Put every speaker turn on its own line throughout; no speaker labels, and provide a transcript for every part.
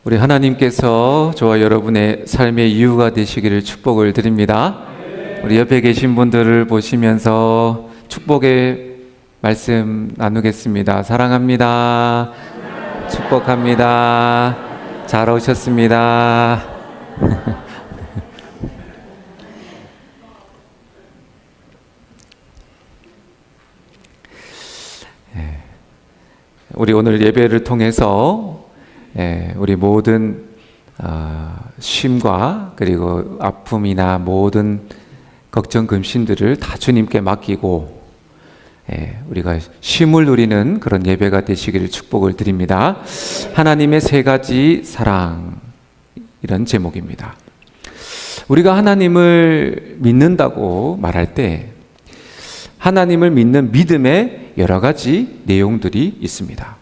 우리 하나님께서 저와 여러분의 삶의 이유가 되시기를 축복을 드립니다. 우리 옆에 계신 분들을 보시면서 축복의 말씀 나누겠습니다. 사랑합니다. 축복합니다. 잘 오셨습니다. 우리 오늘 예배를 통해서 우리 모든 쉼과 그리고 아픔이나 모든 걱정 근심들을 다 주님께 맡기고 우리가 쉼을 누리는 그런 예배가 되시기를 축복을 드립니다. 하나님의 세 가지 사랑, 이런 제목입니다. 우리가 하나님을 믿는다고 말할 때 하나님을 믿는 믿음의 여러 가지 내용들이 있습니다.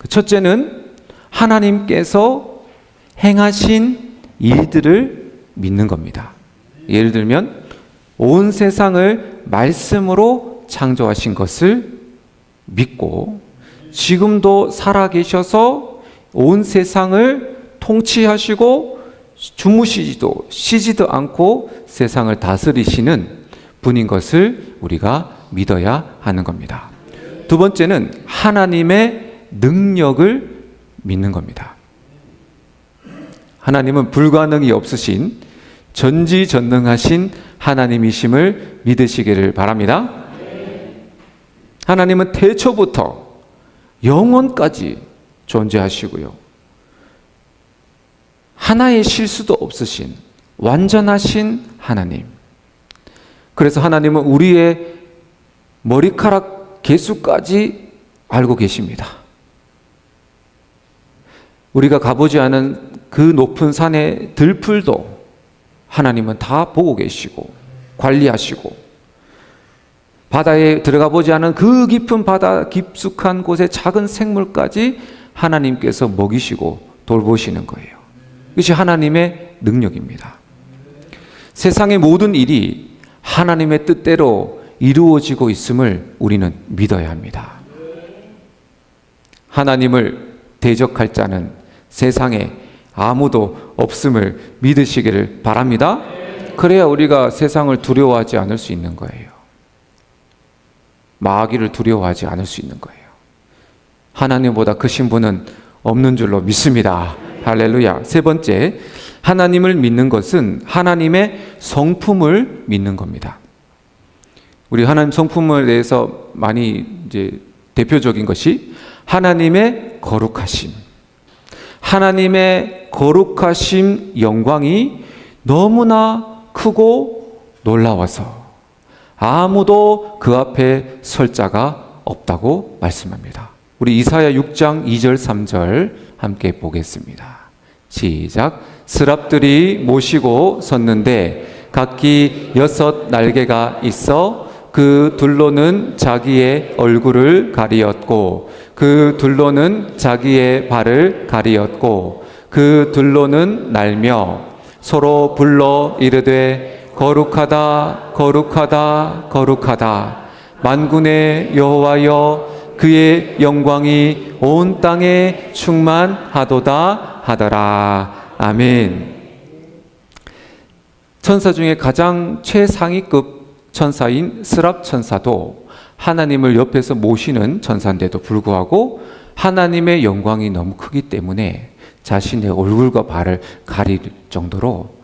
첫째는 하나님께서 행하신 일들을 믿는 겁니다. 예를 들면 온 세상을 말씀으로 창조하신 것을 믿고 지금도 살아계셔서 온 세상을 통치하시고 주무시지도 쉬지도 않고 세상을 다스리시는 분인 것을 우리가 믿어야 하는 겁니다. 두 번째는 하나님의 능력을 믿는 겁니다. 하나님은 불가능이 없으신 전지전능하신 하나님이심을 믿으시기를 바랍니다. 하나님은 태초부터 영원까지 존재하시고요. 하나의 실수도 없으신 완전하신 하나님. 그래서 하나님은 우리의 머리카락 개수까지 알고 계십니다. 우리가 가보지 않은 그 높은 산의 들풀도 하나님은 다 보고 계시고 관리하시고, 바다에 들어가 보지 않은 그 깊은 바다 깊숙한 곳의 작은 생물까지 하나님께서 먹이시고 돌보시는 거예요. 이것이 하나님의 능력입니다. 세상의 모든 일이 하나님의 뜻대로 이루어지고 있음을 우리는 믿어야 합니다. 하나님을 대적할 자는 세상에 아무도 없음을 믿으시기를 바랍니다. 그래야 우리가 세상을 두려워하지 않을 수 있는 거예요. 마귀를 두려워하지 않을 수 있는 거예요. 하나님보다 크신 분은 없는 줄로 믿습니다. 할렐루야. 세 번째, 하나님을 믿는 것은 하나님의 성품을 믿는 겁니다. 우리 하나님 성품에 대해서 많이 이제 대표적인 것이 하나님의 거룩하심. 하나님의 거룩하심 영광이 너무나 크고 놀라워서 아무도 그 앞에 설 자가 없다고 말씀합니다. 우리 이사야 6장 2절 3절 함께 보겠습니다. 시작. 스랍들이 모시고 섰는데 각기 6 날개가 있어 그 둘로는 자기의 얼굴을 가리었고 그 둘로는 자기의 발을 가리었고 그 둘로는 날며 서로 불러 이르되 거룩하다 거룩하다 거룩하다 만군의 여호와여 그의 영광이 온 땅에 충만하도다 하더라. 아멘. 천사 중에 가장 최상위급 천사인 스랍 천사도 하나님을 옆에서 모시는 천사인데도 불구하고 하나님의 영광이 너무 크기 때문에 자신의 얼굴과 발을 가릴 정도로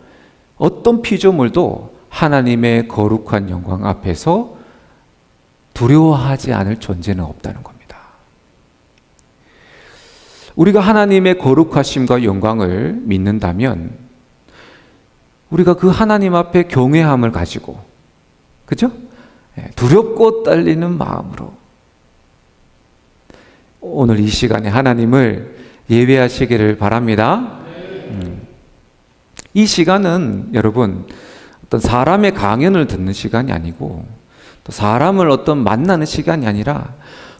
어떤 피조물도 하나님의 거룩한 영광 앞에서 두려워하지 않을 존재는 없다는 겁니다. 우리가 하나님의 거룩하심과 영광을 믿는다면 우리가 그 하나님 앞에 경외함을 가지고, 그죠? 두렵고 떨리는 마음으로 오늘 이 시간에 하나님을 예배하시기를 바랍니다. 이 시간은 여러분 어떤 사람의 강연을 듣는 시간이 아니고 또 사람을 어떤 만나는 시간이 아니라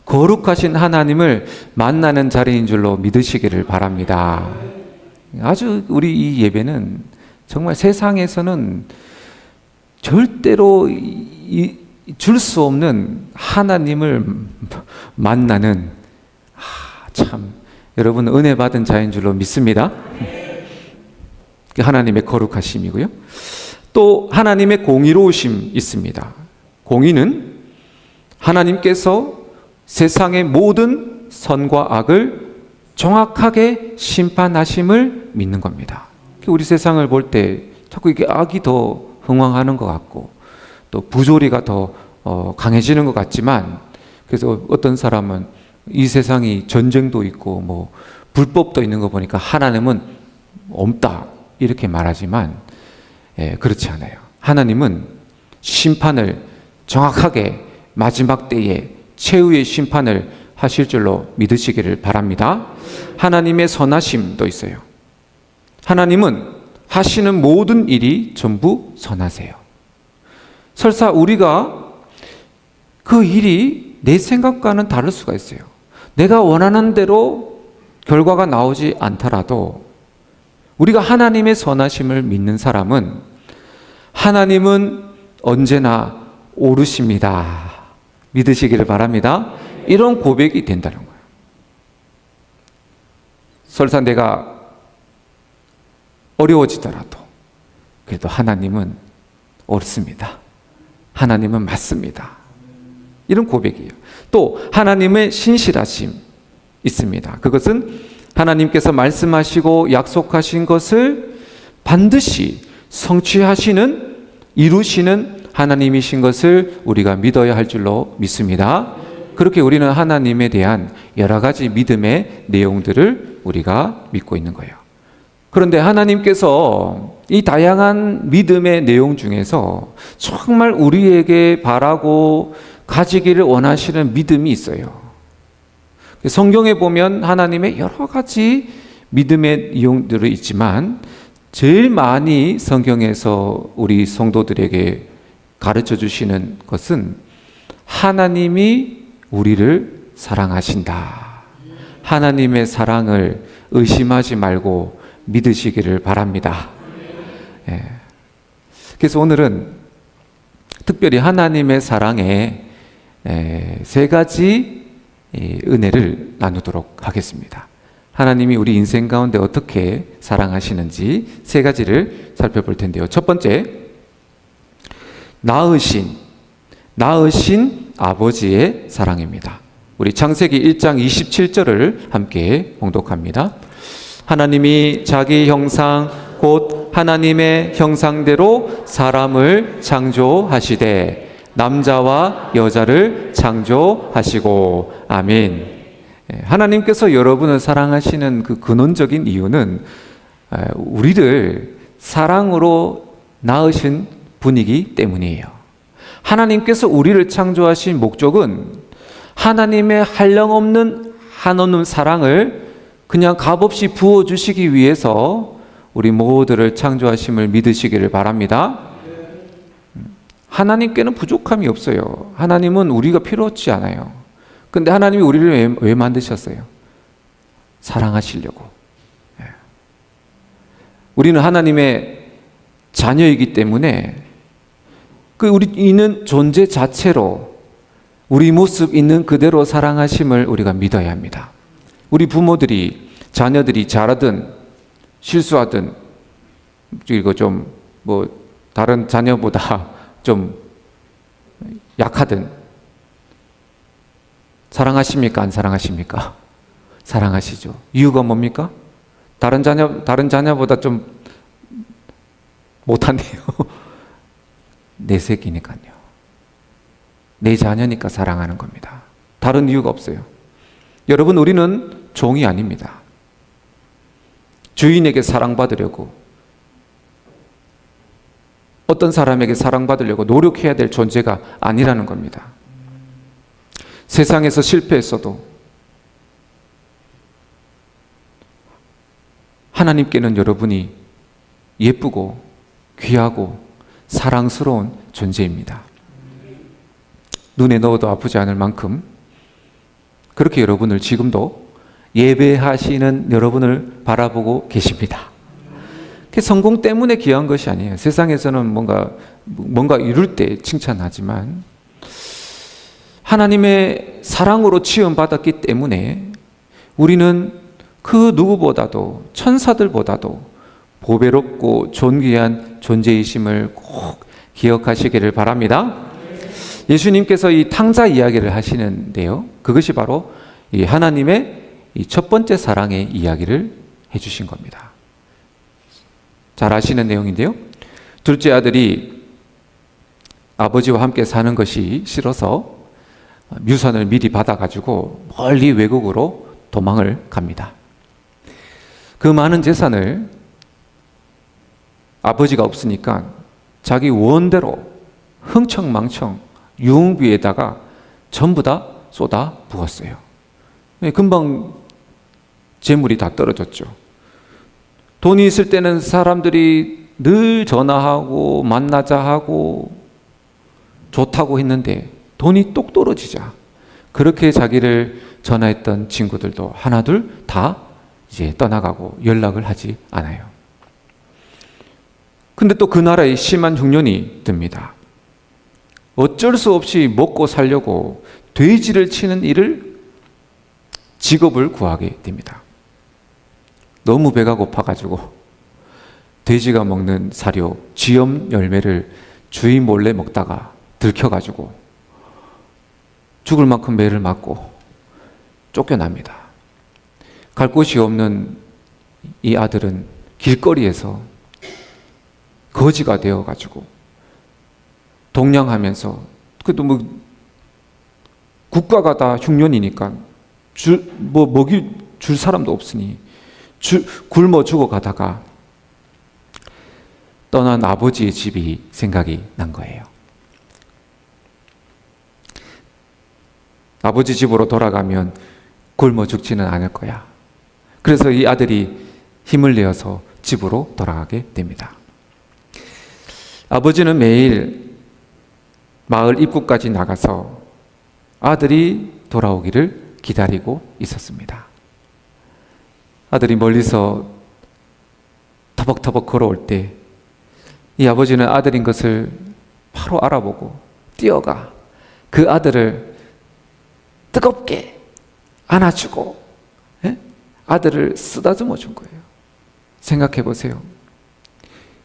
거룩하신 하나님을 만나는 자리인 줄로 믿으시기를 바랍니다. 아주 우리 이 예배는 정말 세상에서는 절대로 줄 수 없는 하나님을 만나는, 참 여러분은 은혜 받은 자인 줄로 믿습니다. 하나님의 거룩하심이고요. 또 하나님의 공의로우심 있습니다. 공의는 하나님께서 세상의 모든 선과 악을 정확하게 심판하심을 믿는 겁니다. 우리 세상을 볼 때 자꾸 이게 악이 더 흥왕하는 것 같고 또 부조리가 더 강해지는 것 같지만, 그래서 어떤 사람은 이 세상이 전쟁도 있고 뭐 불법도 있는 거 보니까 하나님은 없다 이렇게 말하지만 그렇지 않아요. 하나님은 심판을 정확하게 마지막 때에 최후의 심판을 하실 줄로 믿으시기를 바랍니다. 하나님의 선하심도 있어요. 하나님은 하시는 모든 일이 전부 선하세요. 설사 우리가 그 일이 내 생각과는 다를 수가 있어요. 내가 원하는 대로 결과가 나오지 않더라도 우리가 하나님의 선하심을 믿는 사람은 하나님은 언제나 옳으십니다. 믿으시기를 바랍니다. 이런 고백이 된다는 거예요. 설사 내가 어려워지더라도 그래도 하나님은 옳습니다. 하나님은 맞습니다. 이런 고백이에요. 또 하나님의 신실하심 있습니다. 그것은 하나님께서 말씀하시고 약속하신 것을 반드시 성취하시는, 이루시는 하나님이신 것을 우리가 믿어야 할 줄로 믿습니다. 그렇게 우리는 하나님에 대한 여러 가지 믿음의 내용들을 우리가 믿고 있는 거예요. 그런데 하나님께서 이 다양한 믿음의 내용 중에서 정말 우리에게 바라고 가지기를 원하시는 믿음이 있어요. 성경에 보면 하나님의 여러 가지 믿음의 내용들이 있지만 제일 많이 성경에서 우리 성도들에게 가르쳐 주시는 것은 하나님이 우리를 사랑하신다. 하나님의 사랑을 의심하지 말고 믿으시기를 바랍니다. 그래서 오늘은 특별히 하나님의 사랑에 세 가지 은혜를 나누도록 하겠습니다. 하나님이 우리 인생 가운데 어떻게 사랑하시는지 세 가지를 살펴볼 텐데요. 첫 번째, 낳으신 아버지의 사랑입니다. 우리 창세기 1장 27절을 함께 봉독합니다. 하나님이 자기 형상 곧 하나님의 형상대로 사람을 창조하시되 남자와 여자를 창조하시고. 아멘. 하나님께서 여러분을 사랑하시는 그 근원적인 이유는 우리를 사랑으로 낳으신 분이기 때문이에요. 하나님께서 우리를 창조하신 목적은 하나님의 한량없는 한없는 사랑을 그냥 값없이 부어주시기 위해서 우리 모두를 창조하심을 믿으시기를 바랍니다. 하나님께는 부족함이 없어요. 하나님은 우리가 필요하지 않아요. 근데 하나님이 우리를 왜 만드셨어요? 사랑하시려고. 우리는 하나님의 자녀이기 때문에 우리 있는 존재 자체로 우리 모습 있는 그대로 사랑하심을 우리가 믿어야 합니다. 우리 부모들이 자녀들이 잘하든 실수하든 그리고 좀 다른 자녀보다 좀 약하든 사랑하십니까? 안 사랑하십니까? 사랑하시죠. 이유가 뭡니까? 다른 자녀보다 좀 못하네요. 내 새끼니까요. 내 자녀니까 사랑하는 겁니다. 다른 이유가 없어요. 여러분, 우리는 종이 아닙니다. 주인에게 사랑받으려고, 어떤 사람에게 사랑받으려고 노력해야 될 존재가 아니라는 겁니다. 세상에서 실패했어도 하나님께는 여러분이 예쁘고 귀하고 사랑스러운 존재입니다. 눈에 넣어도 아프지 않을 만큼 그렇게 여러분을 지금도 예배하시는 여러분을 바라보고 계십니다. 성공 때문에 귀한 것이 아니에요. 세상에서는 뭔가 이룰 때 칭찬하지만 하나님의 사랑으로 지원받았기 때문에 우리는 그 누구보다도 천사들보다도 보배롭고 존귀한 존재이심을 꼭 기억하시기를 바랍니다. 예수님께서 이 탕자 이야기를 하시는데요, 그것이 바로 이 하나님의 이 첫 번째 사랑의 이야기를 해주신 겁니다. 잘 아시는 내용인데요, 둘째 아들이 아버지와 함께 사는 것이 싫어서 뮤선을 미리 받아가지고 멀리 외국으로 도망을 갑니다. 그 많은 재산을 아버지가 없으니까 자기 원대로 흥청망청 유흥비에다가 전부 다 쏟아 부었어요. 금방 재물이 다 떨어졌죠. 돈이 있을 때는 사람들이 늘 전화하고 만나자 하고 좋다고 했는데 돈이 똑 떨어지자 그렇게 자기를 전화했던 친구들도 하나둘 다 이제 떠나가고 연락을 하지 않아요. 근데 또 그 나라에 심한 흉년이 듭니다. 어쩔 수 없이 먹고 살려고 돼지를 치는 일을 직업을 구하게 됩니다. 너무 배가 고파가지고 돼지가 먹는 사료 쥐염 열매를 주인 몰래 먹다가 들켜가지고 죽을 만큼 매를 맞고 쫓겨납니다. 갈 곳이 없는 이 아들은 길거리에서 거지가 되어가지고 동냥하면서, 그래도 뭐 국가가 다 흉년이니까 먹이 줄 사람도 없으니 굶어 죽어가다가 떠난 아버지의 집이 생각이 난 거예요. 아버지 집으로 돌아가면 굶어 죽지는 않을 거야. 그래서 이 아들이 힘을 내어서 집으로 돌아가게 됩니다. 아버지는 매일 마을 입구까지 나가서 아들이 돌아오기를 기다리고 있었습니다. 아들이 멀리서 터벅터벅 걸어올 때 이 아버지는 아들인 것을 바로 알아보고 뛰어가 그 아들을 뜨겁게 안아주고 아들을 쓰다듬어 준 거예요. 생각해 보세요.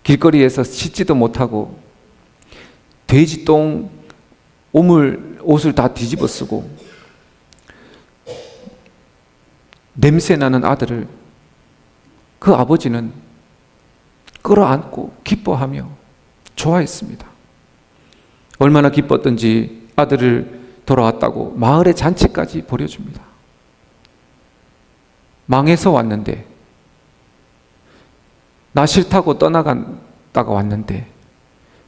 길거리에서 씻지도 못하고 돼지똥 옷을 다 뒤집어 쓰고 냄새나는 아들을 그 아버지는 끌어안고 기뻐하며 좋아했습니다. 얼마나 기뻤던지 아들을 돌아왔다고 마을의 잔치까지 벌여줍니다. 망해서 왔는데, 나 싫다고 떠나갔다가 왔는데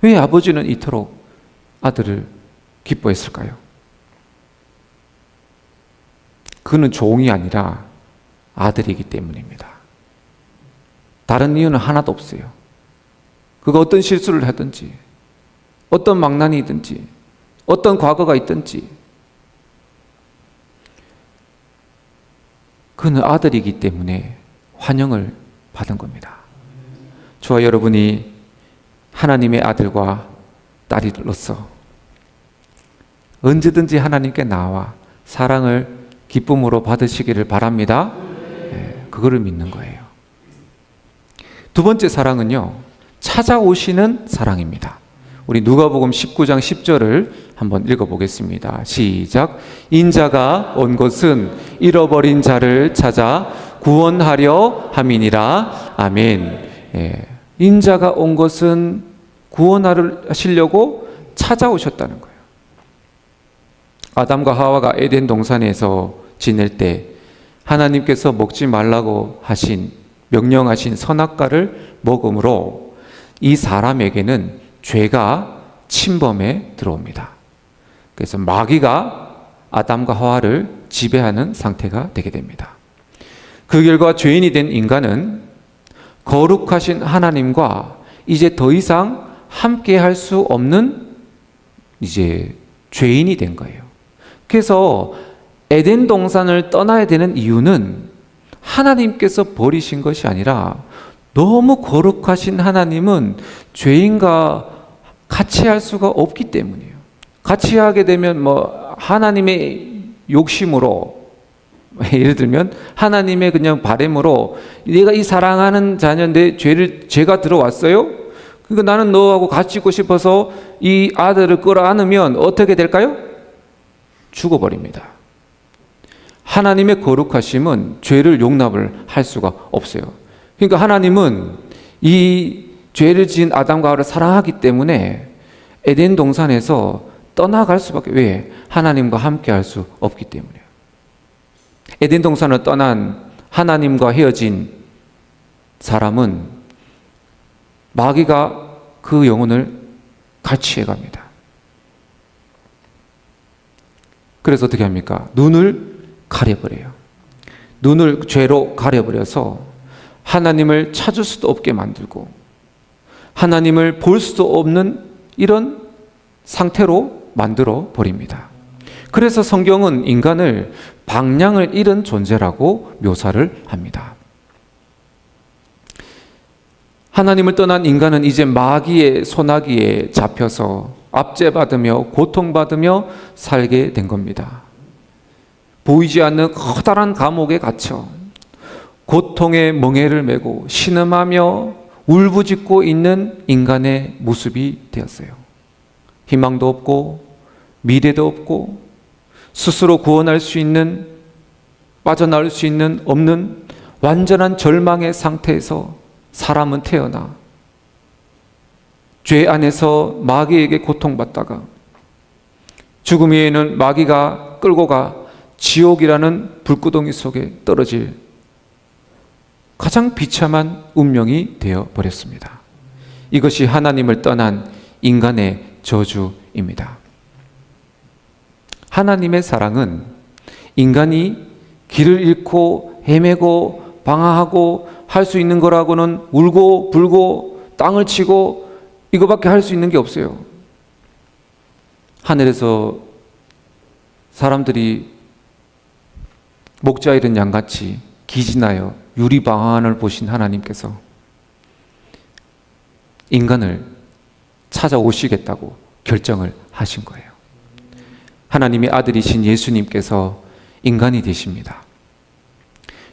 왜 아버지는 이토록 아들을 기뻐했을까요? 그는 종이 아니라 아들이기 때문입니다. 다른 이유는 하나도 없어요. 그가 어떤 실수를 하든지, 어떤 망난이든지, 어떤 과거가 있든지, 그는 아들이기 때문에 환영을 받은 겁니다. 저와 여러분이 하나님의 아들과 딸이로서 언제든지 하나님께 나와 사랑을 기쁨으로 받으시기를 바랍니다. 그거를 믿는 거예요. 두 번째 사랑은요, 찾아오시는 사랑입니다. 우리 누가복음 19장 10절을 한번 읽어보겠습니다. 시작. 인자가 온 것은 잃어버린 자를 찾아 구원하려 함이니라. 아멘. 인자가 온 것은 구원하시려고 찾아오셨다는 거예요. 아담과 하와가 에덴 동산에서 지낼 때 하나님께서 먹지 말라고 명령하신 선악과를 먹음으로 이 사람에게는 죄가 침범해 들어옵니다. 그래서 마귀가 아담과 하와를 지배하는 상태가 되게 됩니다. 그 결과 죄인이 된 인간은 거룩하신 하나님과 이제 더 이상 함께 할 수 없는 이제 죄인이 된 거예요. 그래서 에덴 동산을 떠나야 되는 이유는 하나님께서 버리신 것이 아니라 너무 거룩하신 하나님은 죄인과 같이 할 수가 없기 때문이에요. 같이 하게 되면 하나님의 욕심으로 예를 들면 하나님의 그냥 바램으로 내가 이 사랑하는 자녀인데 죄가 들어왔어요. 그러니까 나는 너하고 같이 있고 싶어서 이 아들을 끌어안으면 어떻게 될까요? 죽어버립니다. 하나님의 거룩하심은 죄를 용납을 할 수가 없어요. 그러니까 하나님은 이 죄를 지은 아담과 하와를 사랑하기 때문에 에덴 동산에서 떠나갈 수밖에, 왜? 하나님과 함께 할 수 없기 때문이에요. 에덴 동산을 떠난 하나님과 헤어진 사람은 마귀가 그 영혼을 같이 해갑니다. 그래서 어떻게 합니까? 눈을 가려버려요. 눈을 죄로 가려버려서 하나님을 찾을 수도 없게 만들고 하나님을 볼 수도 없는 이런 상태로 만들어 버립니다. 그래서 성경은 인간을 방향을 잃은 존재라고 묘사를 합니다. 하나님을 떠난 인간은 이제 마귀의 소나기에 잡혀서 압제받으며 고통받으며 살게 된 겁니다. 보이지 않는 커다란 감옥에 갇혀 고통의 멍에를 메고 신음하며 울부짖고 있는 인간의 모습이 되었어요. 희망도 없고 미래도 없고 스스로 구원할 수 있는, 빠져나올 수 있는 없는 완전한 절망의 상태에서 사람은 태어나 죄 안에서 마귀에게 고통받다가 죽음 외에는 마귀가 끌고 가 지옥이라는 불구덩이 속에 떨어질 가장 비참한 운명이 되어 버렸습니다. 이것이 하나님을 떠난 인간의 저주입니다. 하나님의 사랑은 인간이 길을 잃고 헤매고 방황하고 할 수 있는 거라고는 울고 불고 땅을 치고 이거밖에 할 수 있는 게 없어요. 하늘에서 사람들이 목자 잃은 양같이 기진하여 유리방황을 보신 하나님께서 인간을 찾아오시겠다고 결정을 하신 거예요. 하나님의 아들이신 예수님께서 인간이 되십니다.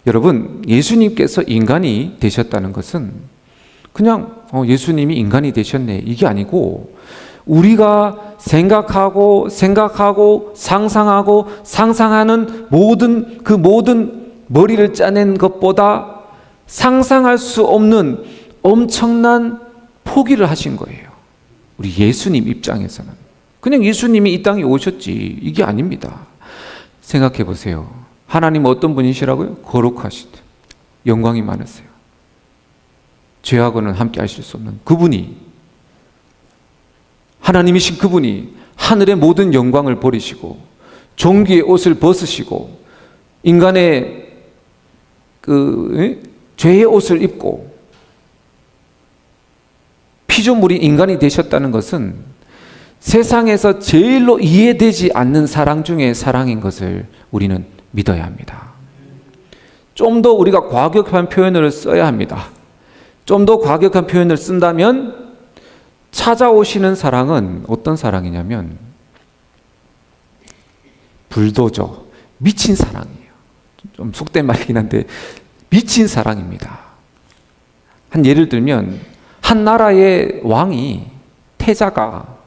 여러분, 예수님께서 인간이 되셨다는 것은 그냥 예수님이 인간이 되셨네 이게 아니고, 우리가 생각하고 상상하는 모든 머리를 짜낸 것보다 상상할 수 없는 엄청난 포기를 하신 거예요. 우리 예수님 입장에서는 그냥 예수님이 이 땅에 오셨지 이게 아닙니다. 생각해 보세요. 하나님 어떤 분이시라고요? 거룩하시다, 영광이 많으세요. 죄하고는 함께 하실 수 없는 그분이, 하나님이신 그분이 하늘의 모든 영광을 버리시고 종기의 옷을 벗으시고 인간의 죄의 옷을 입고 피조물이 인간이 되셨다는 것은 세상에서 제일로 이해되지 않는 사랑 중에 사랑인 것을 우리는 믿어야 합니다. 좀 더 우리가 과격한 표현을 써야 합니다. 좀 더 과격한 표현을 쓴다면 찾아오시는 사랑은 어떤 사랑이냐면 불도저, 미친 사랑이에요. 좀 속된 말이긴 한데 미친 사랑입니다. 한 예를 들면 한 나라의 왕이, 태자가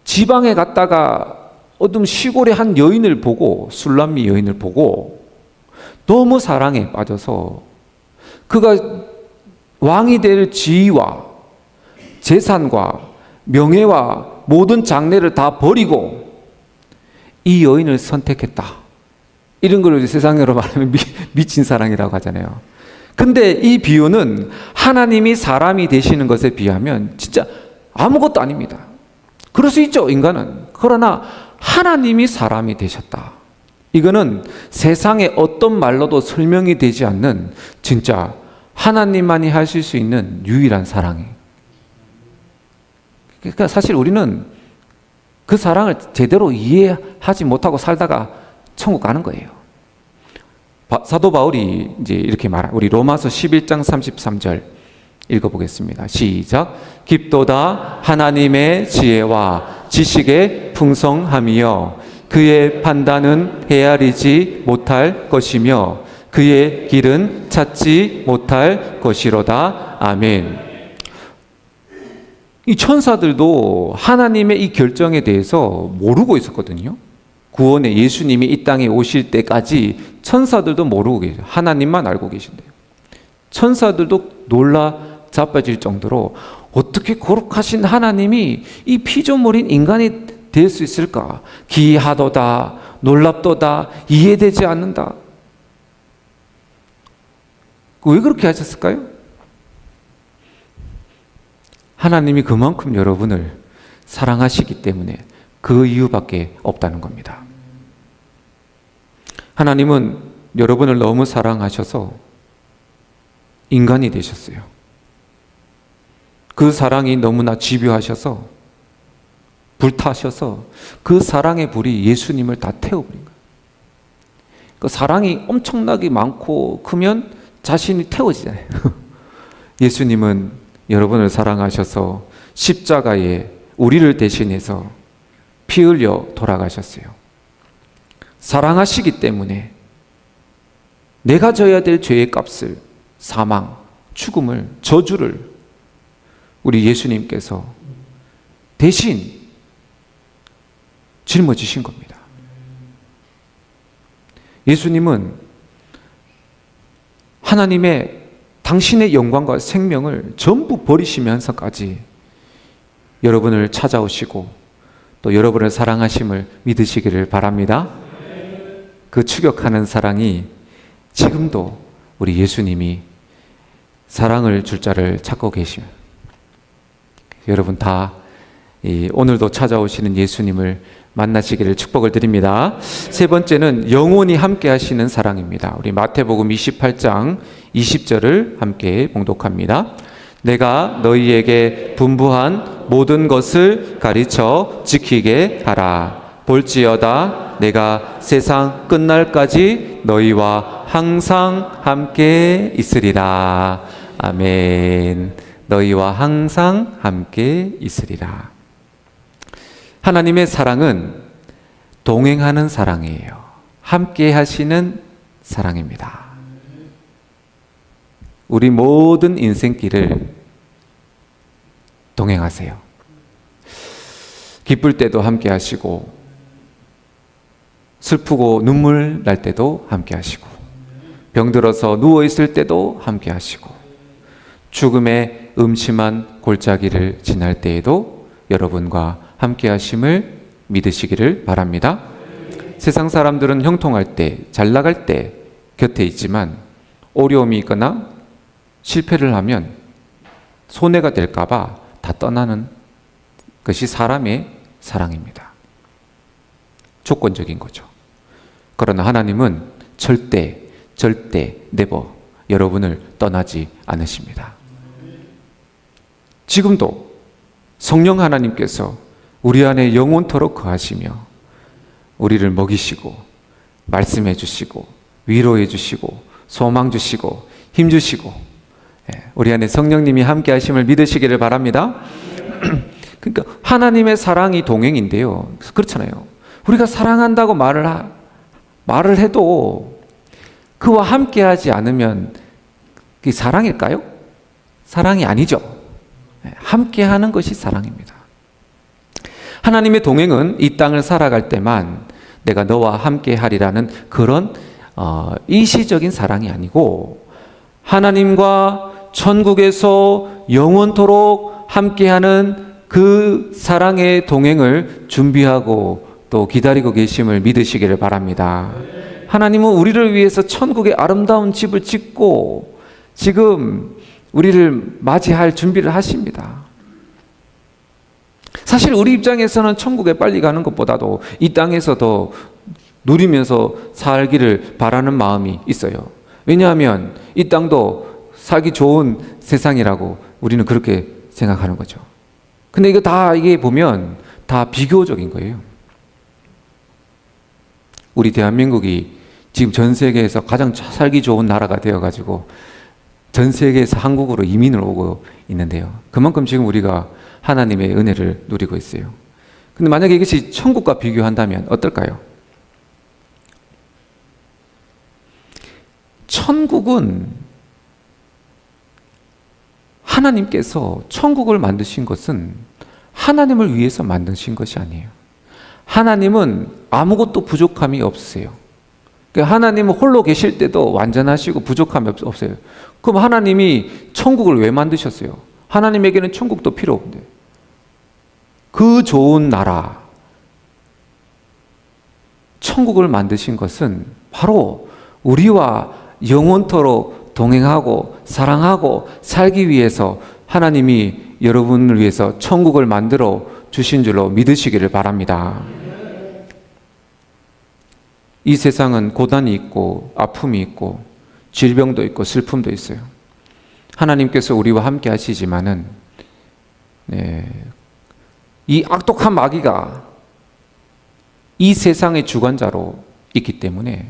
지방에 갔다가 어떤 시골의 한 여인을 보고, 술람미 여인을 보고 너무 사랑에 빠져서 그가 왕이 될 지위와 재산과 명예와 모든 장래를 다 버리고 이 여인을 선택했다. 이런 걸 세상으로 말하면 미친 사랑이라고 하잖아요. 근데 이 비유는 하나님이 사람이 되시는 것에 비하면 진짜 아무것도 아닙니다. 그럴 수 있죠, 인간은. 그러나 하나님이 사람이 되셨다. 이거는 세상의 어떤 말로도 설명이 되지 않는 진짜 하나님만이 하실 수 있는 유일한 사랑이에요. 그러니까 사실 우리는 그 사랑을 제대로 이해하지 못하고 살다가 천국 가는 거예요. 사도 바울이 이제 이렇게 우리 로마서 11장 33절 읽어보겠습니다. 시작. 깊도다 하나님의 지혜와 지식의 풍성함이여 그의 판단은 헤아리지 못할 것이며 그의 길은 찾지 못할 것이로다. 아멘. 이 천사들도 하나님의 이 결정에 대해서 모르고 있었거든요. 구원의 예수님이 이 땅에 오실 때까지 천사들도 모르고 계세요. 하나님만 알고 계신대요. 천사들도 놀라 자빠질 정도로 어떻게 거룩하신 하나님이 이 피조물인 인간이 될 수 있을까? 기이하도다, 놀랍도다, 이해되지 않는다. 왜 그렇게 하셨을까요? 하나님이 그만큼 여러분을 사랑하시기 때문에 그 이유밖에 없다는 겁니다. 하나님은 여러분을 너무 사랑하셔서 인간이 되셨어요. 그 사랑이 너무나 집요하셔서 불타셔서 그 사랑의 불이 예수님을 다 태워버린 거예요. 그 사랑이 엄청나게 많고 크면 자신이 태워지잖아요. 예수님은 여러분을 사랑하셔서 십자가에 우리를 대신해서 피 흘려 돌아가셨어요. 사랑하시기 때문에 내가 져야 될 죄의 값을, 사망, 죽음을, 저주를 우리 예수님께서 대신 짊어지신 겁니다. 예수님은 하나님의 당신의 영광과 생명을 전부 버리시면서까지 여러분을 찾아오시고 또 여러분을 사랑하심을 믿으시기를 바랍니다. 그 추격하는 사랑이 지금도 우리 예수님이 사랑을 줄 자를 찾고 계시면 여러분 다 오늘도 찾아오시는 예수님을 만나시기를 축복을 드립니다. 세 번째는 영원히 함께 하시는 사랑입니다. 우리 마태복음 28장 20절을 함께 봉독합니다. 내가 너희에게 분부한 모든 것을 가르쳐 지키게 하라. 볼지어다 내가 세상 끝날까지 너희와 항상 함께 있으리라. 아멘. 너희와 항상 함께 있으리라. 하나님의 사랑은 동행하는 사랑이에요. 함께 하시는 사랑입니다. 우리 모든 인생길을 동행하세요. 기쁠 때도 함께 하시고 슬프고 눈물 날 때도 함께 하시고 병들어서 누워있을 때도 함께 하시고 죽음의 음침한 골짜기를 지날 때에도 여러분과 함께 하심을 믿으시기를 바랍니다. 세상 사람들은 형통할 때, 잘 나갈 때 곁에 있지만 어려움이 있거나 실패를 하면 손해가 될까 봐 다 떠나는 것이 사람의 사랑입니다. 조건적인 거죠. 그러나 하나님은 절대 never 여러분을 떠나지 않으십니다. 지금도 성령 하나님께서 우리 안에 영원토록 거하시며 우리를 먹이시고 말씀해 주시고 위로해 주시고 소망 주시고 힘 주시고 우리 안에 성령님이 함께 하심을 믿으시기를 바랍니다. 그러니까 하나님의 사랑이 동행인데요. 그렇잖아요. 우리가 사랑한다고 말을 해도 그와 함께 하지 않으면 그게 사랑일까요? 사랑이 아니죠. 함께 하는 것이 사랑입니다. 하나님의 동행은 이 땅을 살아갈 때만 내가 너와 함께 하리라는 그런 일시적인 사랑이 아니고 하나님과 천국에서 영원토록 함께하는 그 사랑의 동행을 준비하고 또 기다리고 계심을 믿으시기를 바랍니다. 하나님은 우리를 위해서 천국의 아름다운 집을 짓고 지금 우리를 맞이할 준비를 하십니다. 사실 우리 입장에서는 천국에 빨리 가는 것보다도 이 땅에서 더 누리면서 살기를 바라는 마음이 있어요. 왜냐하면 이 땅도 살기 좋은 세상이라고 우리는 그렇게 생각하는 거죠. 근데 이게 보면 다 비교적인 거예요. 우리 대한민국이 지금 전 세계에서 가장 살기 좋은 나라가 되어가지고 전 세계에서 한국으로 이민을 오고 있는데요. 그만큼 지금 우리가 하나님의 은혜를 누리고 있어요. 근데 만약에 이것이 천국과 비교한다면 어떨까요? 천국은 하나님께서 천국을 만드신 것은 하나님을 위해서 만드신 것이 아니에요. 하나님은 아무것도 부족함이 없으세요. 그러니까 하나님은 홀로 계실 때도 완전하시고 부족함이 없어요. 그럼 하나님이 천국을 왜 만드셨어요? 하나님에게는 천국도 필요 없는데. 그 좋은 나라, 천국을 만드신 것은 바로 우리와 영원토록 동행하고 사랑하고 살기 위해서 하나님이 여러분을 위해서 천국을 만들어 주신 줄로 믿으시기를 바랍니다. 이 세상은 고난이 있고 아픔이 있고 질병도 있고 슬픔도 있어요. 하나님께서 우리와 함께 하시지만은 이 악독한 마귀가 이 세상의 주관자로 있기 때문에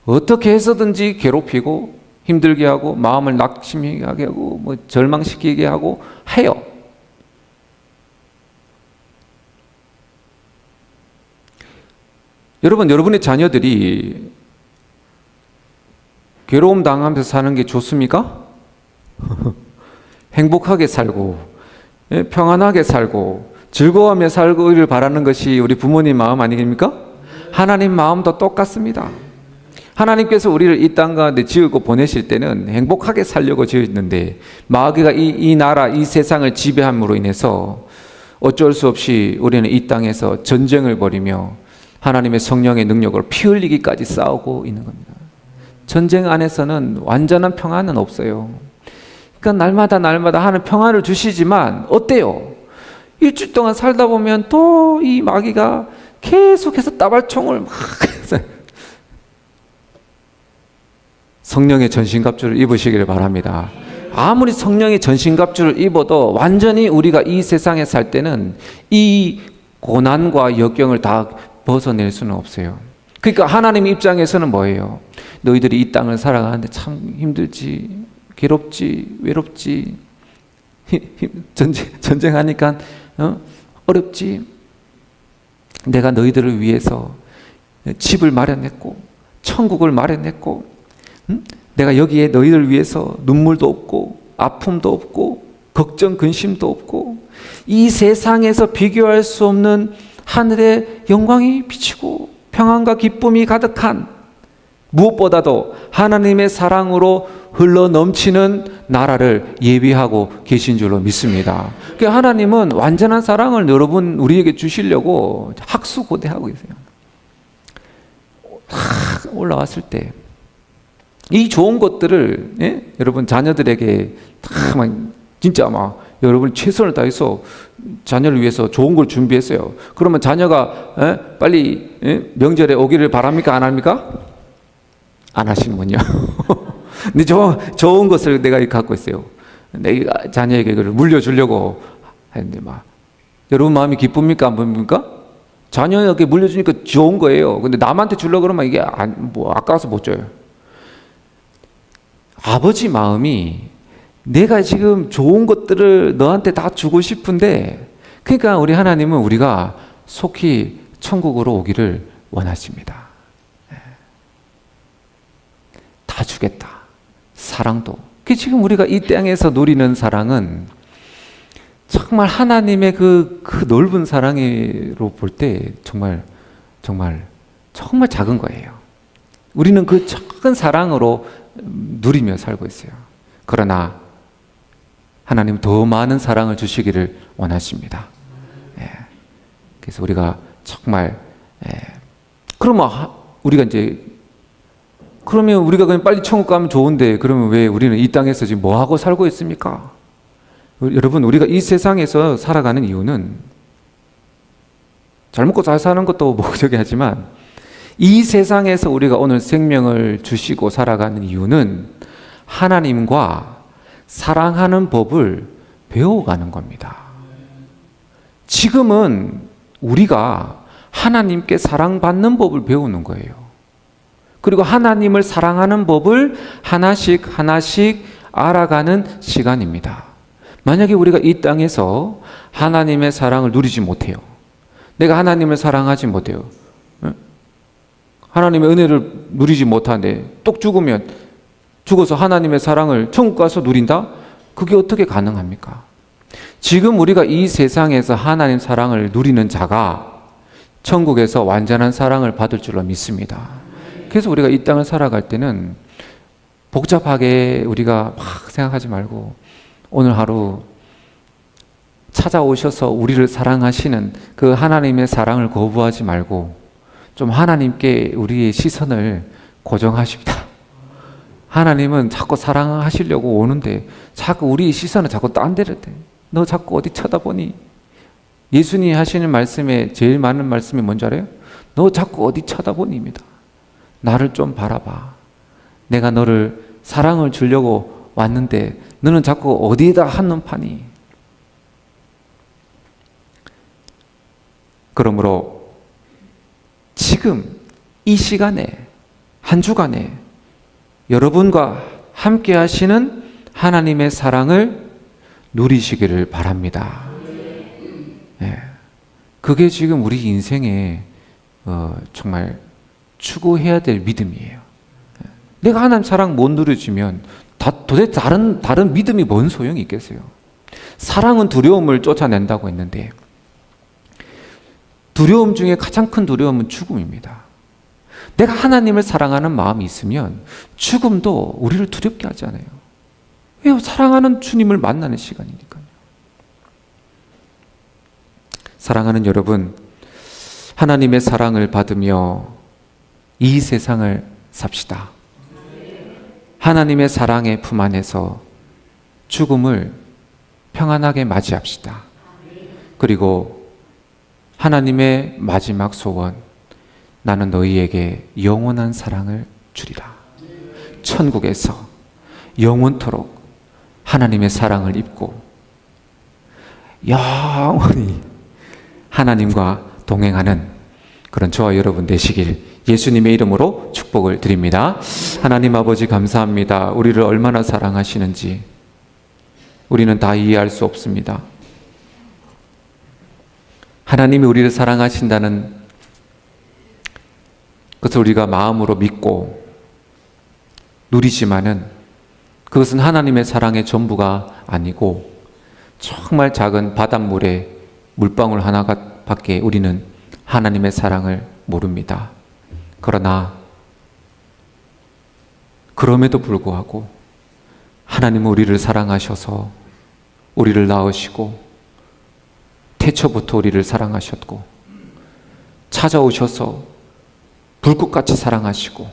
어떻게 해서든지 괴롭히고 힘들게 하고 마음을 낙심하게 하고 뭐 절망시키게 하고 해요. 여러분, 여러분의 자녀들이 괴로움 당하면서 사는 게 좋습니까? 행복하게 살고 평안하게 살고 즐거워하며 살기를 바라는 것이 우리 부모님 마음 아니겠습니까? 하나님 마음도 똑같습니다. 하나님께서 우리를 이 땅 가운데 지으고 보내실 때는 행복하게 살려고 지었는데 마귀가 이 나라, 이 세상을 지배함으로 인해서 어쩔 수 없이 우리는 이 땅에서 전쟁을 벌이며 하나님의 성령의 능력으로 피 흘리기까지 싸우고 있는 겁니다. 전쟁 안에서는 완전한 평안은 없어요. 그러니까 날마다 하는 평안을 주시지만 어때요? 일주일 동안 살다 보면 또 이 마귀가 계속해서 따발총을 막 성령의 전신갑주를 입으시기를 바랍니다. 아무리 성령의 전신갑주를 입어도 완전히 우리가 이 세상에 살 때는 이 고난과 역경을 다 벗어낼 수는 없어요. 그러니까 하나님 입장에서는 뭐예요? 너희들이 이 땅을 살아가는데 참 힘들지, 괴롭지, 외롭지, 전쟁하니까 어렵지. 내가 너희들을 위해서 집을 마련했고 천국을 마련했고 내가 여기에 너희를 위해서 눈물도 없고 아픔도 없고 걱정 근심도 없고 이 세상에서 비교할 수 없는 하늘의 영광이 비치고 평안과 기쁨이 가득한 무엇보다도 하나님의 사랑으로 흘러 넘치는 나라를 예비하고 계신 줄로 믿습니다. 그러니까 하나님은 완전한 사랑을 여러분 우리에게 주시려고 학수고대하고 계세요. 올라왔을 때 이 좋은 것들을 여러분 자녀들에게 진짜 막 여러분 최선을 다해서 자녀를 위해서 좋은 걸 준비했어요. 그러면 자녀가 빨리 명절에 오기를 바랍니까? 안 합니까? 안 하시는군요. 근데 좋은 것을 내가 갖고 있어요. 내가 자녀에게 그걸 물려주려고 하는데 여러분 마음이 기쁩니까? 안 기쁩니까? 자녀에게 물려주니까 좋은 거예요. 근데 남한테 주려고 그러면 이게 아까워서 못 줘요. 아버지 마음이 내가 지금 좋은 것들을 너한테 다 주고 싶은데 그러니까 우리 하나님은 우리가 속히 천국으로 오기를 원하십니다. 다 주겠다. 사랑도. 지금 우리가 이 땅에서 누리는 사랑은 정말 하나님의 그 넓은 사랑으로 볼 때 정말 작은 거예요. 우리는 그 작은 사랑으로 누리며 살고 있어요. 그러나 하나님 더 많은 사랑을 주시기를 원하십니다. 그래서 우리가 정말 그러면 우리가 그러면 우리가 그냥 빨리 천국 가면 좋은데 그러면 왜 우리는 이 땅에서 지금 뭐 하고 살고 있습니까? 여러분 우리가 이 세상에서 살아가는 이유는 잘 먹고 잘 사는 것도 목적이 하지만 이 세상에서 우리가 오늘 생명을 주시고 살아가는 이유는 하나님과 사랑하는 법을 배워가는 겁니다. 지금은 우리가 하나님께 사랑받는 법을 배우는 거예요. 그리고 하나님을 사랑하는 법을 하나씩 알아가는 시간입니다. 만약에 우리가 이 땅에서 하나님의 사랑을 누리지 못해요. 내가 하나님을 사랑하지 못해요. 하나님의 은혜를 누리지 못하는데 똑 죽으면 죽어서 하나님의 사랑을 천국 가서 누린다? 그게 어떻게 가능합니까? 지금 우리가 이 세상에서 하나님 사랑을 누리는 자가 천국에서 완전한 사랑을 받을 줄로 믿습니다. 그래서 우리가 이 땅을 살아갈 때는 복잡하게 우리가 막 생각하지 말고 오늘 하루 찾아오셔서 우리를 사랑하시는 그 하나님의 사랑을 거부하지 말고 좀 하나님께 우리의 시선을 고정하십니다. 하나님은 자꾸 사랑하시려고 오는데 자꾸 우리의 시선을 자꾸 딴 데를 대. 너 자꾸 어디 쳐다보니? 예수님이 하시는 말씀에 제일 많은 말씀이 뭔지 알아요? 너 자꾸 어디 쳐다보니입니다. 나를 좀 바라봐. 내가 너를 사랑을 주려고 왔는데 너는 자꾸 어디에다 한눈 파니? 그러므로 지금 이 시간에 한 주간에 여러분과 함께 하시는 하나님의 사랑을 누리시기를 바랍니다. 네. 그게 지금 우리 인생에 정말 추구해야 될 믿음이에요. 내가 하나님 사랑 못 누려지면 도대체 다른 믿음이 뭔 소용이 있겠어요? 사랑은 두려움을 쫓아낸다고 했는데 두려움 중에 가장 큰 두려움은 죽음입니다. 내가 하나님을 사랑하는 마음이 있으면 죽음도 우리를 두렵게 하지 않아요. 왜요? 사랑하는 주님을 만나는 시간이니까요. 사랑하는 여러분, 하나님의 사랑을 받으며 이 세상을 삽시다. 하나님의 사랑의 품 안에서 죽음을 평안하게 맞이합시다. 그리고 하나님의 마지막 소원, 나는 너희에게 영원한 사랑을 주리라. 천국에서 영원토록 하나님의 사랑을 입고 영원히 하나님과 동행하는 그런 저와 여러분 되시길 예수님의 이름으로 축복을 드립니다. 하나님 아버지 감사합니다. 우리를 얼마나 사랑하시는지 우리는 다 이해할 수 없습니다. 하나님이 우리를 사랑하신다는 그것을 우리가 마음으로 믿고 누리지만은 그것은 하나님의 사랑의 전부가 아니고 정말 작은 바닷물에 물방울 하나밖에 우리는 하나님의 사랑을 모릅니다. 그러나 그럼에도 불구하고 하나님은 우리를 사랑하셔서 우리를 낳으시고 태초부터 우리를 사랑하셨고 찾아오셔서 불꽃같이 사랑하시고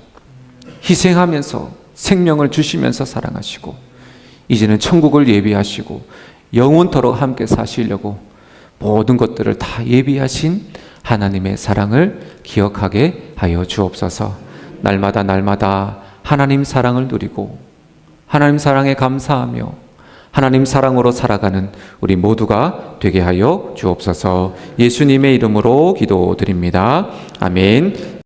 희생하면서 생명을 주시면서 사랑하시고 이제는 천국을 예비하시고 영원토록 함께 사시려고 모든 것들을 다 예비하신 하나님의 사랑을 기억하게 하여 주옵소서. 날마다 하나님 사랑을 누리고 하나님 사랑에 감사하며 하나님 사랑으로 살아가는 우리 모두가 되게 하여 주옵소서. 예수님의 이름으로 기도드립니다. 아멘.